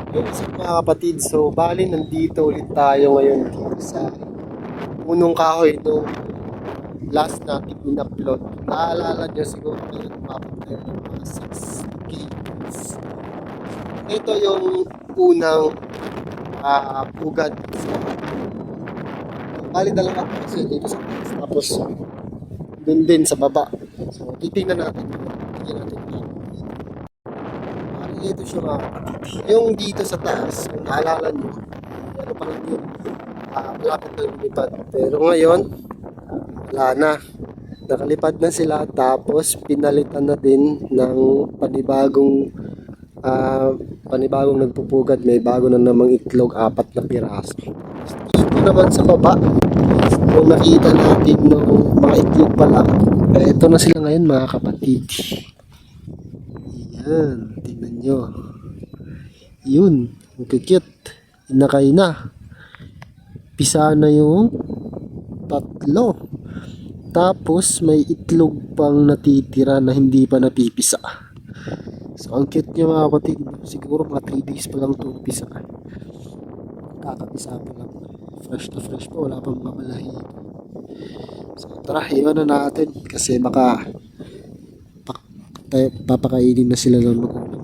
Yung isa mga kapatid, so bali nandito ulit tayo ngayon dito sa punong kahoy nung last natin in-upload. Naalala nyo siguro na umabot tayo ng mga 6 gigs. Ito yung unang pugad. Bali dalawa kasi dito sa taas. Tapos dun din sa baba. So titingnan natin. Tingnan natin dito. Ito siya mga kapatid. Yung dito sa taas, kung naalala nyo, ano pa lang yun, malapit na lumipad. Pero ngayon, wala na. Nakalipad na sila tapos pinalitan na din ng panibagong ah, panibagong nagpupugad. May bago na namang itlog, 4 na piraso. Dito naman sa baba, kung nakita natin nung mga itlog pa lang, ito na sila ngayon mga kapatid. Yan, tingnan nyo. Yun, ang cute. Inakay na. Pisa na yung 3. Tapos may itlog pang natitira na hindi pa napipisa. So ang cute niya mga kapatid. Siguro mga 3 days pa lang ito pisa. Kakapisa pa lang. Fresh na fresh pa. Wala pang mamalahi. So tara, iwan na natin. Kasi baka papakainin na sila ng magulang.